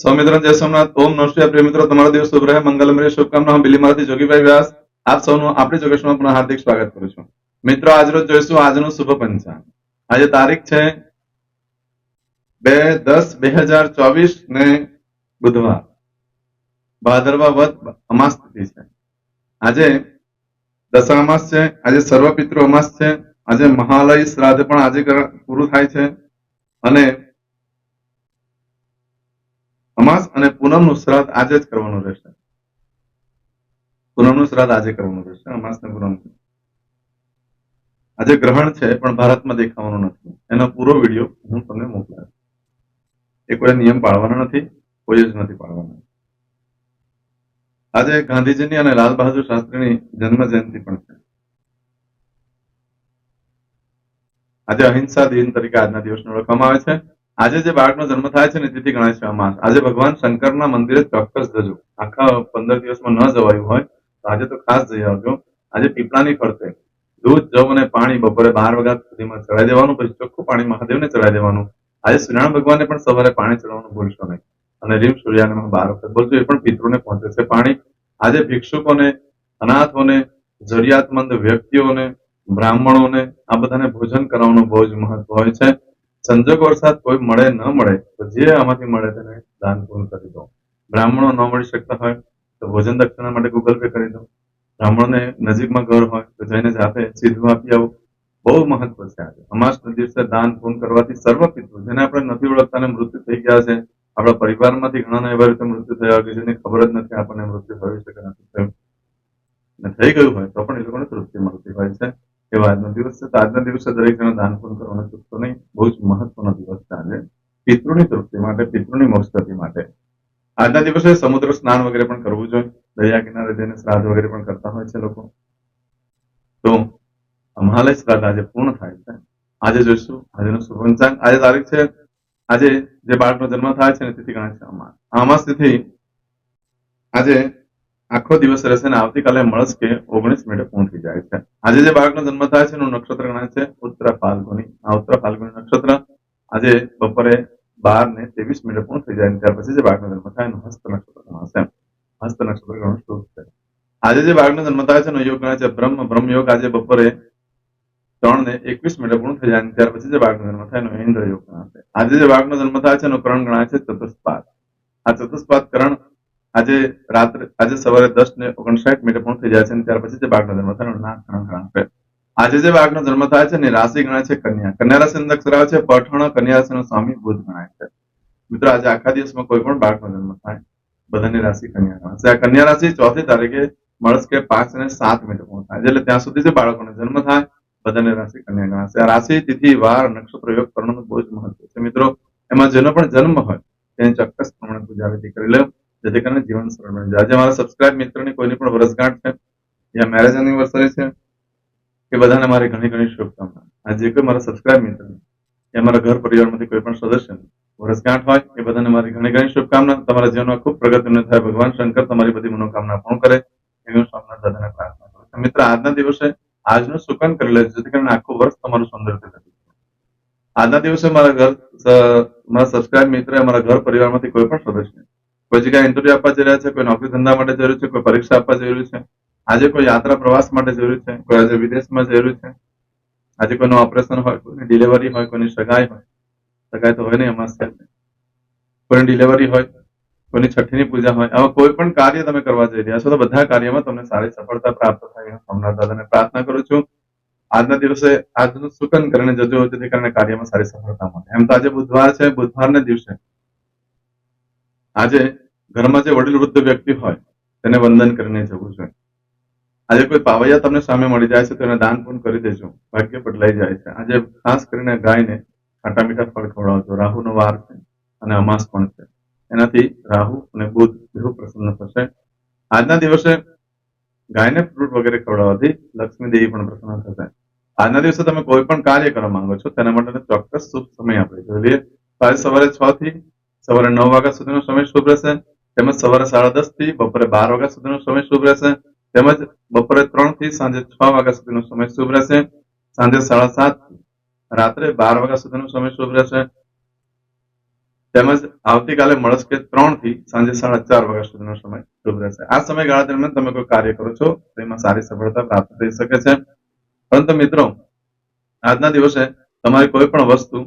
સૌમિત્ર જય સોમનાથ. ઓમ નમઃ શિવાય. પ્રિય મિત્રો, તમારો દિવસ શુભ રહે, મંગલમ રહે. શુભકામના. હું બિલીમાંથી જોગીભાઈ વ્યાસ આપ સૌનું આપણી જોગેશમાં પુનઃ હાર્દિક સ્વાગત કરું છું. મિત્રો, આજરોજ જોઈશું આજનું શુભ પંચાંગ. આજે તારીખ છે 2/10/2024 ને બુધવાર, ભાદરવા વદ અમાસ તિથિ છે. આજે દશામાસ છે. આજે સર્વપિતૃ અમાસ છે. આજે મહાલય શ્રાદ્ધ પણ આજે પૂરું થાય છે. અને અમાસ અને પૂનમનું શ્રાદ્ધ આજે જ કરવાનું રહેશે. પૂનમનું શ્રાદ્ધ આજે કરવાનું રહેશે. અમાસ ને પૂનમ આજે ગ્રહણ છે, પણ ભારતમાં દેખાવાનું નથી. એનો પૂરો વિડીયો હું તમને મોકલાવીશ. એ કોઈ નિયમ પાળવાનો નથી, કોઈ જ નથી પાળવાનો. આજે ગાંધીજીની અને લાલ બહાદુર શાસ્ત્રીની જન્મ જયંતિ પણ છે. આજે અહિંસા દિન તરીકે આજના દિવસને ઓળખવામાં આવે છે. આજે જે બાળકનો જન્મ થાય છે ને તેથી ગણાય છે અમાસ. આજે ભગવાન શંકરના મંદિરે ચોક્કસ જજો. આખા 15 દિવસમાં ન જવાયું હોય તો આજે તો ખાસ જઈ આવજો. આજે પીપળાની ફરતે દૂધ, જવ અને પાણી બપોરે 12 વાગ્યા સુધીમાં ચડાવી દેવાનું. પછી ચોખ્ખું પાણી મહાદેવને ચડાવી દેવાનું. આજે સૂર્યનારાયણ ભગવાનને પણ સવારે પાણી ચડાવવાનું ભૂલશો નહીં. અને રીમ સૂર્યાને 12 વખત બોલજો. એ પણ પિતૃને પહોંચે છે પાણી. આજે ભિક્ષુકોને, અનાથોને, જરૂરિયાતમંદ વ્યક્તિઓને, બ્રાહ્મણોને આ બધાને ભોજન કરાવવાનું બહુ જ મહત્વ હોય છે. સંજોગ વરસાદ કોઈ મળે ન મળે તો જે આમાંથી મળે તેને દાન પૂર્ણ કરી દો. બ્રાહ્મણો ન મળી શકતા હોય તો ભોજન દક્ષિણા માટે ગૂગલ પે કરી દો. બ્રાહ્મણને નજીકમાં ઘર હોય તો જઈને જાતે સીધું આપી આવો. બહુ મહત્વ છે આજે અમાસના દિવસે દાન પૂર્ણ કરવાથી સર્વ પિતૃ જેને આપણે નથી ઓળખતા ને મૃત્યુ થઈ ગયા છે, આપણા પરિવારમાંથી ઘણાના એવા રીતે મૃત્યુ થયા કે જેની ખબર જ નથી આપણને મૃત્યુ થયું છે કે નથી થયું, અને થઈ ગયું હોય તો પણ એ લોકોને તૃપ્તિ મળતી હોય છે. એવો આજનો દિવસ છે. તો આજના દિવસે દરેક જણા દાન પૂર્ણ કરવાનું ચૂકતો નહીં. બહુ જ મહત્વનો દિવસ છે આજે પિતૃની તૃપ્તિ માટે, પિતૃની મોક્ષગતિ માટે. આજના દિવસે સમુદ્ર સ્નાન વગેરે પણ કરવું જોઈએ. દરિયા કિનારે જઈને શ્રાદ્ધ વગેરે પણ કરતા હોય છે લોકો. તો મહાલય શ્રાદ્ધ આજે પૂર્ણ થાય છે. આજે જોઈશું આજનું શુભ પંચાંગ. આજે તારીખ છે, આજે જે બાળકનો જન્મ થાય છે ને તિથિ ગણાય છે અમાસ. અમાસ તિથિ આજે આખો દિવસ રહેશે ને આવતીકાલે મળસ્કે 19 મિનિટે પૂર્ણ થઈ જાય છે. આજે જે બાળકનો જન્મ થાય છે એનું નક્ષત્ર ગણાય છે ઉત્તર ફાલ્ગુની. આ ઉત્તર ફાલ્ગુની નક્ષત્ર આજે બપોરે 12:23 પૂર્ણ થઈ જાય. ત્યાર પછી જે બાળકનો જન્મ થાય એનું હસ્ત નક્ષત્ર ગણાશે. હસ્ત નક્ષત્ર ઘણું શુભ છે. આજે જે બાળકનો જન્મ થાય છે એનો યોગ ગણાય છે બ્રહ્મ યોગ. આજે બપોરે 3:21 પૂર્ણ થઈ જાય. ત્યાર પછી જે બાળકનો જન્મ થાય એનો ઇન્દ્ર યોગ ગણાશે. આજે જે બાળકનો જન્મ થાય છે એનો કરણ ગણાય છે ચતુષ્પાદ. આ ચતુષ્પાદ કરણ આજે સવારે 10:59 પૂર્ણ થઈ જાય છે. ત્યાર પછી જે બાળકનો જન્મ થાય એનો નામકરણ ગણાશે. આજે જે બાળકનો જન્મ થાય છે એની રાશિ ગણાય છે કન્યા. કન્યા રાશિ અક્ષર આવે છે પઠણ. કન્યા રાશિનો સ્વામી બુધ ગણાય છે. મિત્રો, આજે આખા દિવસમાં કોઈ પણ બાળકનો જન્મ થાય બધાની રાશિ કન્યા ગણાશે. આ કન્યા રાશિ 4મી તારીખે મળસ્કે 5:07 પૂર્ણ થાય છે. એટલે ત્યાં સુધી જે બાળકોનો જન્મ થાય બધાની રાશિ કન્યા ગણાશે. આ રાશિ, તિથિ, વાર, નક્ષત્ર, યોગ કરવાનું બહુ જ મહત્વ છે. મિત્રો, એમાં જેનો પણ જન્મ હોય તેને ચોક્કસ પ્રમાણે પૂજા વિધિ કરી લો, જેથી કરીને જીવન સરળ બની જાય. આજે મારા સબસ્ક્રાઇબ મિત્રોની કોઈની પણ વર્ષગાંઠ છે યા મેરેજ એનિવર્સરી છે એ બધાને મારી ઘણી ઘણી શુભકામના. આજે કોઈ મારા સબસ્ક્રાઇબ મિત્ર યા મારા ઘર પરિવારમાંથી કોઈ પણ સદસ્ય વર્ષગાંઠ હોય એ બધાને મારી ઘણી ઘણી શુભકામના. તમારા જીવનમાં ખૂબ પ્રગતિનું થાય. ભગવાન શંકર તમારી બધી મનોકામના પૂર્ણ કરે એવી સોમનાથ દાદાને પ્રાર્થના કરું છું. મિત્ર, આજના દિવસે આજનું સુકન કરી લેજો, જેથી કરીને આખું વર્ષ તમારું સુંદર થશે. આજના દિવસે મારા સબસ્ક્રાઇબ મિત્ર મારા ઘર પરિવારમાંથી કોઈ પણ સદસ્ય કોઈ જગ્યાએ ઇન્ટરવ્યુ આપવા જઈ રહ્યા છે, કોઈ નોકરી ધંધા માટે જરૂર છે, કોઈ પરીક્ષા આપવા જરૂરી છે, આજે કોઈ યાત્રા પ્રવાસ માટે જરૂરી છે, કોઈ આજે વિદેશમાં જરૂરી છે, આજે કોઈનું ઓપરેશન હોય, કોઈની ડિલિવરી હોય, કોઈની સગાઈ હોય, સગાઈ તો હોય નહીં અમાસ છે, કોઈની ડિલિવરી હોય, કોઈની છઠ્ઠીની પૂજા હોય, આવા કોઈ પણ કાર્ય તમે કરવા જઈ રહ્યા છો તો બધા કાર્યમાં તમને સારી સફળતા પ્રાપ્ત થાય સોમનાથ દાદાને પ્રાર્થના કરું છું. આજના દિવસે આજનું સુકન કરીને જજો, જેથી કરીને કાર્યમાં સારી સફળતા મળે. એમ તો આજે બુધવાર છે. બુધવારના દિવસે આજે ઘરમાં જે વડીલ વૃદ્ધ વ્યક્તિ હોય તેને વંદન કરીને જવું જોઈએ. આજે કોઈ પાવૈયા તમને સામે મળી જાય છે તો એને દાન પૂર્ણ કરી દેજો, ભાગ્ય બદલાઈ જાય છે. આજે ખાસ કરીને ગાયને ખાટા મીઠા ફળ ખવડાવજો. રાહુનો વાર છે અને અમાસ પણ છે. એનાથી રાહુ અને બુધ બેઉ પ્રસન્ન થશે. આજના દિવસે ગાયને ફ્રૂટ વગેરે ખવડાવવાથી લક્ષ્મી દેવી પણ પ્રસન્ન થશે. આજના દિવસે તમે કોઈ પણ કાર્ય કરવા માંગો છો તેના માટે ચોક્કસ શુભ સમય આપણે જોઈએ. આજે સવારે 6 થી સવારે 9 વાગ્યા સુધીનો સમય શુભ રહેશે. તેમજ સવારે 10:30 થી બપોરે 12 વાગ્યા સુધીનો સમય શુભ રહેશે. તેમજ બપોરે 3 થી સાંજે 6 વાગ્યા સુધીનો સમય શુભ રહેશે. સાંજે 7:30 થી રાત્રે 12 વાગ્યા સુધીનો સમય શુભ રહેશે. તેમજ આવતીકાલે મળસ્કે 3 થી સાંજે 4:30 વાગ્યા સુધીનો સમય શુભ રહેશે. આ સમયગાળા દરમિયાન તમે કોઈ કાર્ય કરો છો તો એમાં સારી સફળતા પ્રાપ્ત થઈ શકે છે. પરંતુ મિત્રો, આજના દિવસે તમારી કોઈ પણ વસ્તુ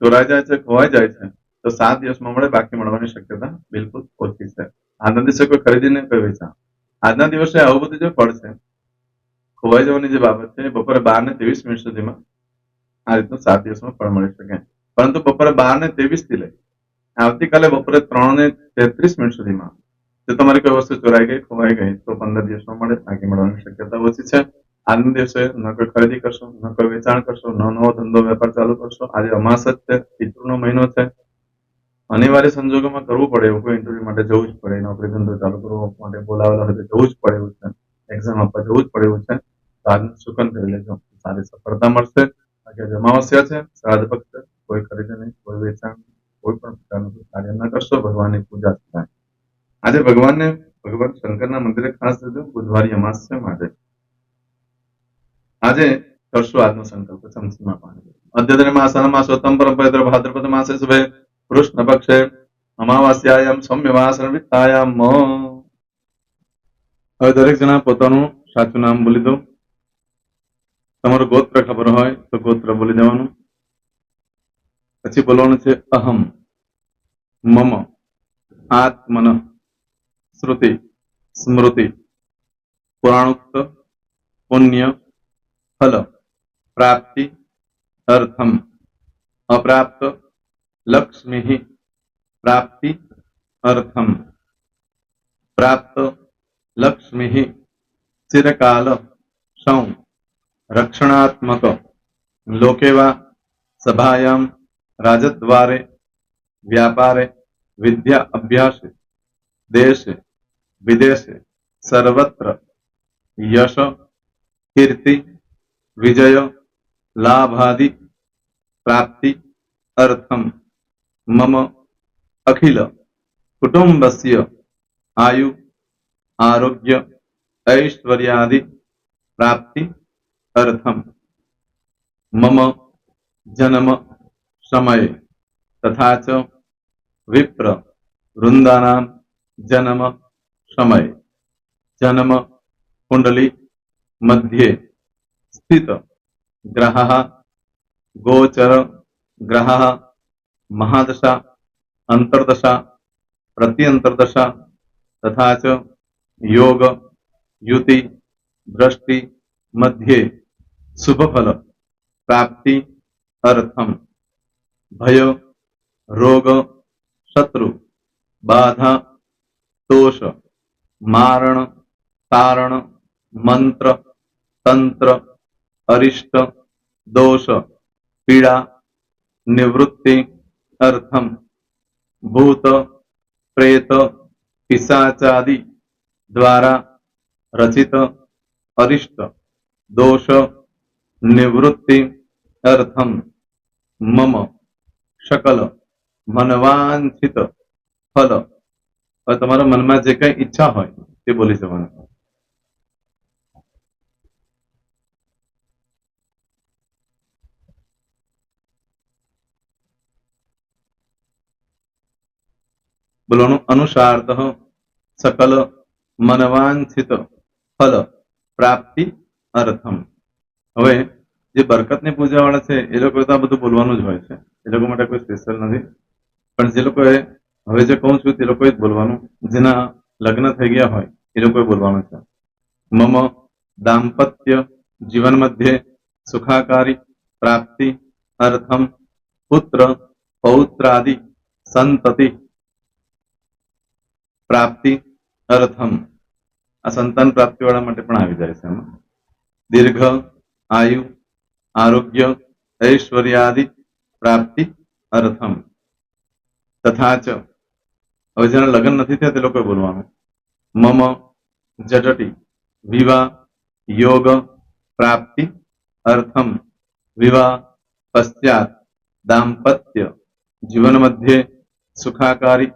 ચોરાઈ જાય છે, ખોવાઈ જાય છે તો 7 દિવસમાં મળે, બાકી મળવાની શક્યતા બિલકુલ ઓછી છે. આજના દિવસે કોઈ ખરીદીને કોઈ વેચાણ. આજના દિવસે આવું બધું જે ફળ છે, ખોવાઈ જવાની જે બાબત છે, બપોરે 12:23 સુધીમાં આ રીતનું 7 દિવસમાં ફળ મળી શકે. પરંતુ બપોરે 12:23 થી લઈ આવતીકાલે બપોરે 3:33 સુધીમાં જો તમારી કોઈ વસ્તુ ચોરાઈ ગઈ, ખોવાઈ ગઈ તો 15 દિવસમાં મળે, બાકી મળવાની શક્યતા ઓછી છે. આજના દિવસે ન કોઈ ખરીદી કરશો, ન કોઈ વેચાણ કરશો, ન નવો ધંધો વેપાર ચાલુ કરશો. આજે અમાસ જ છે, પિતૃનો મહિનો છે. અનિવાર્ય સંજોગોમાં કરવું પડે એવું કોઈ ઇન્ટરવ્યુ માટે જવું જ પડે, નોકરી ધંધો ચાલુ કરવો માટે બોલાવેલા હોય તો જવું જ પડે એવું છે, એક્ઝામ આપવા જવું જ પડે એવું છે. તો આજનું સુકન કરી લેજો, સારી સફળતા મળશે. આજે અમાવસ્યા છે, શ્રાદ્ધ પક્ષ છે, કોઈ ખરીદી નહીં, કોઈ વેચાણ, કોઈ પણ પ્રકારનું કાર્ય ન કરશો, ભગવાનની પૂજા થાય. આજે ભગવાન શંકરના મંદિરે ખાસ જજો, બુધવારી અમાસ છે માટે. આજે કરશો આજનો સંકલ્પ ચમચીમાં પાણી. અદ્યતન માસના માસોત્તમ પરમ પવિત્ર ભાદ્રપદ માસે શુભે કૃષ્ણ પક્ષે અમાવાસ્યાયામ સૌમ્યવાસન વિત્તાયામ. હવે દરેક જણા પોતાનું સાચું નામ બોલી દો. તમારું ગોત્ર ખબર હોય તો ગોત્ર બોલી દેવાનું. પછી બોલવાનું છે અહમ, મમ, આત્મન, શ્રુતિ, સ્મૃતિ, પુરાણોક્ત, પુણ્ય, ફલ, પ્રાપ્તિ, અર્થમ, અપ્રાપ્ત, લક્ષ્મી, પ્રાપ્તિ, અર્થમ, પ્રાપ્ત, લક્ષ્મી, ચિરકાલ, સૌ, રક્ષણાત્મક, લોકેવા, સભાયામ, રાજદ્વારે, વ્યાપારે, વિદ્યા અભ્યાસે, દેશે, વિદેશે, સર્વત્ર, યશ, કીર્તિ, વિજય, લાભાદि, પ્રાપ્તિ, અર્થમ, મમ, અખિલ, કુટુંબસ્ય, આયુ, આરોગ્ય, ऐश्वर्यादि, प्राप्ति, अर्थम, मम, जन्म, समय, तथा च विप्र, वृंदानां, जन्म, समय, जन्म, कुंडली, मध्ये, स्थित, ग्रहः, गोचर, ग्रहः, महादशा, अंतर्दशा, प्रत्यंतर्दशा, तथा च योग, युति, दृष्टि, मध्ये, शुभ फल, प्राप्ति, अर्थम, भय, रोग, शत्रु, बाधा, दोष, मारण, तारण, मंत्र, तंत्र, अरिष्ट, दोष, पीड़ा, निवृत्ति, अर्थम, भूत, प्रेत, पिशाचादि द्वारा रचित अरिष्ट, दोष, निवृत्ति, अर्थम, मम, सकल, मनवांछित फल. હવે તમારા મનમાં જે કઈ ઈચ્છા હોય તે બોલી જવાનું. બોલવાનું અનુસાર્થ सकल मनवांछित फल प्राप्ति अर्थम. હવે જે બરકતની પૂજા વાળા છે એ લોકો તો આ બધું બોલવાનું જ હોય છે, એ લોકો માટે કોઈ સ્પેશિયલ નથી. પણ જે લોકોએ હવે જે કહું છું તે લોકોએ જ બોલવાનું, જેના લગ્ન થઈ ગયા હોય એ લોકોએ બોલવાનું છે. મમ દાંપત્ય જીવન મધ્યે સુખાકારી પ્રાપ્તિ અર્થમ પુત્ર પૌત્રાદि સંતતિ પ્રાપ્તિ અર્થમ. આ સંતાન પ્રાપ્તિ વાળા માટે પણ આવી જાય છે. એમાં દીર્ઘ આયુ આરોગ્ય ऐश्वर्यादि प्राप्ति अर्थम. तथा च હવે જેના લગ્ન નથી થયા તે લોકોએ બોલવાનું. મમ જટટી વિવાહ योग प्राप्ति अर्थम विवाह पश्चात दाम्पत्य जीवन मध्य सुखाकारी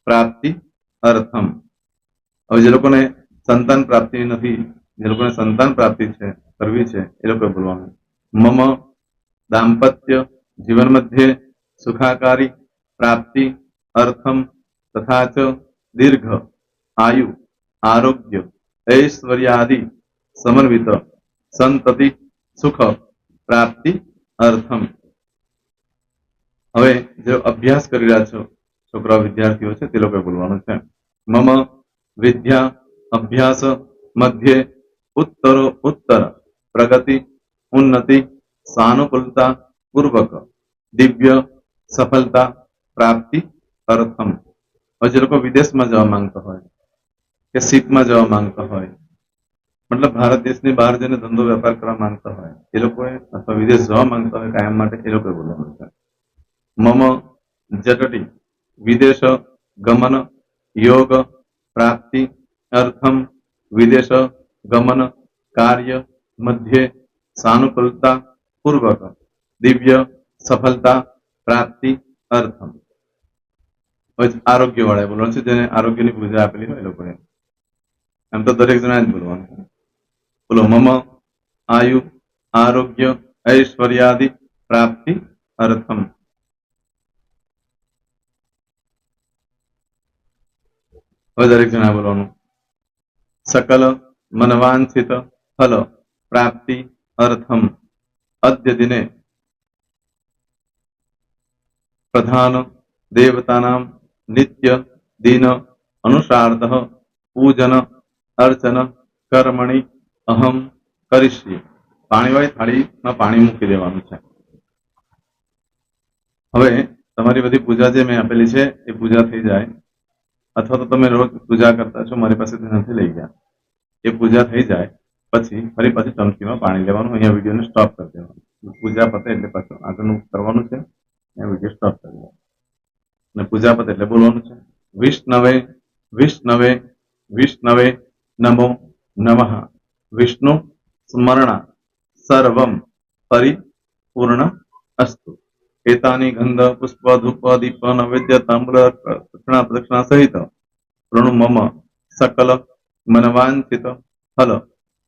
प्राप्ति अर्थम. હવે જે લોકોને સંતાન પ્રાપ્તિ નથી, જે લોકોને સંતાન પ્રાપ્તિ છે કરવી છે એ લોકોએ બોલવાનું. મમ दाम्पत्य जीवन मध्य सुखाकारी प्राप्ति अर्थम तथा च दीर्घ आयु आरोग्य ऐश्वर्यादि समन्वित संतति सुख प्राप्ति अर्थम। હવે જે અભ્યાસ કરી રહ્યા છો છોકરા વિદ્યાર્થીઓ છે તે લોકોએ બોલવાનું છે. મમ વિદ્યા અભ્યાસ મધ્યે ઉત્તરો ઉત્તર પ્રગતિ ઉન્નતિ સાનુકૂળતા પૂર્વક દિવ્ય સફળતા પ્રાપ્તિ અર્થમ. હવે જે લોકો વિદેશમાં જવા માંગતા હોય કે સીટમાં જવા માંગતા હોય, મતલબ ભારત દેશની બહાર જઈને ધંધો વેપાર કરવા માંગતા હોય એ લોકોએ, અથવા વિદેશ જવા માંગતા હોય કાયમ માટે, એ લોકોએ બોલવાનું છે. મમ જટટી વિદેશ ગમન યોગ પ્રાપ્તિ અર્થમ વિદેશ ગમન કાર્ય મધ્યે સાનુકૂળતા પૂર્વક દિવ્ય સફળતા પ્રાપ્તિ અર્થમ. આરોગ્ય વાળા બોલવાનું છે, જેને આરોગ્યની પૂજા આપેલી હોય એ લોકોએ. એમ તો દરેક જણા જ બોલવાનું. બોલો. મમ આયુ આરોગ્ય ऐश्वर्यादि प्राप्ति अर्थम. दरेक जना बोलવાનું. सकल मनवांछित फल प्राप्ति अर्थम अद्य दिने प्रधान देवतानां नित्य दिन अनुसारतः पूजन अर्चन कर्मणि अहम करिष्ये. પાણીવાળી થાળીમાં પાણી મૂકી દેવાનું છે. હવે તમારી બધી પૂજા જે મેં આપેલી છે એ પૂજા થઈ જાય, અથવા તો તમે રોજ પૂજા કરતા છો, મારી પાસેથી નથી લઈ ગયા, એ પૂજા થઈ જાય પછી ફરી પાછી ચમચીમાં પાણી લેવાનું. અહીંયા વિડીયોને સ્ટોપ કરી દેવાનું. પૂજા પતે એટલે પાછું આગળનું કરવાનું છે. અહીંયા વિડીયો સ્ટોપ કરી દેવાનું અને પૂજા પતે એટલે બોલવાનું છે. વિષ્ણવે વિષ્ણવે વિષ્ણવે નમો નમઃ. વિષ્ણુ સ્મરણા સર્વમ પરિપૂર્ણ અસ્તુ. એતાની ગંધ પુષ્પ ધૂપ દીપ નૈવેદ્ય તાંબૂલ દક્ષિણા પ્રદક્ષિણા સહિત પ્રણુ મમ સકલ મનવાંછિત ફલ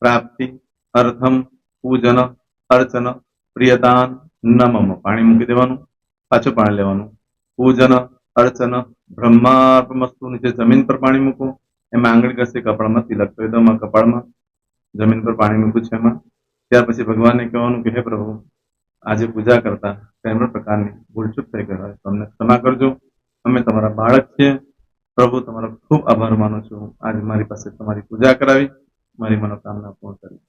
પ્રાપ્તિ અર્થમ પૂજન અર્ચન પ્રિયદાન નમમ. પાણી મૂકી દેવાનું, પાછું પાણી લેવાનું. પૂજન અર્ચન બ્રહ્માર્પણમસ્તુ. નીચે જમીન પર પાણી મૂકો, એમાં આંગળી ઘસી કપાળમાં તિલક કરી દો. કપાળમાં જમીન પર પાણી મૂક્યું છે એમાં. ત્યાર પછી ભગવાનને કહેવાનું કે હે પ્રભુ, આજે પૂજા કરતા કઈ પણ પ્રકારની ભૂલચૂક થઈ ગઈ હોય તો અમને ક્ષમા કરજો. અમે તમારા બાળક છીએ. પ્રભુ, તમારો ખૂબ આભાર માનું છું. આજે મારી પાસે તમારી પૂજા કરાવી, મારી મનોકામના પૂર્ણ કરી.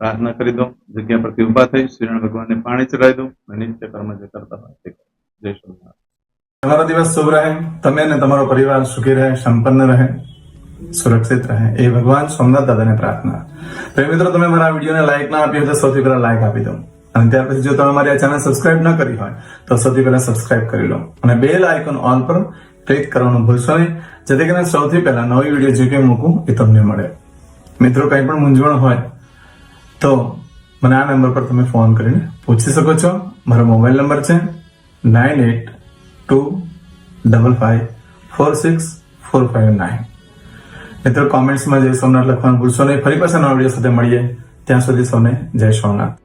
પ્રાર્થના કરી દો. જગ્યા પરથી ઉભા થઈ શ્રીનારાયણ ભગવાનને પાણી ચડાવી દો અને નિત્ય કર્મ જે કરતા હોય તે. જય સ્વામિનારાયણ. તમારો દિવસ શુભ રહે. તમે અને તમારો પરિવાર સુખી રહે, સંપન્ન રહે, સુરક્ષિત રહે, એ ભગવાન સોમનાથ દાદાને પ્રાર્થના. તો મિત્રો, તમે મારા વિડીયોને લાઈક ના આપી હોય તો સૌથી પહેલા લાઈક આપી દો. અને ત્યાર પછી જો તમે મારી આ ચેનલ સબસ્ક્રાઇબ ન કરી હોય તો સૌથી પહેલા સબસ્ક્રાઇબ કરી લો અને બેલ આઇકોન ઓલ પર ક્લિક કરવાનું ભૂલશો નહીં, જેથી કરીને સૌથી પહેલા નવી વિડીયો જે કંઈ મૂકું એ તમને મળે. મિત્રો, કંઈ પણ મૂંઝવણ હોય તો મને આ નંબર પર તમે ફોન કરીને પૂછી શકો છો. મારો મોબાઈલ નંબર છે 9825546459. મિત્રો, કોમેન્ટ્સમાં જય સોમનાથ લખવાનું ભૂલશો નહીં. ફરી પાછા નવા વિડીયો સાથે મળીએ. ત્યાં સુધી સૌને જય સોમનાથ.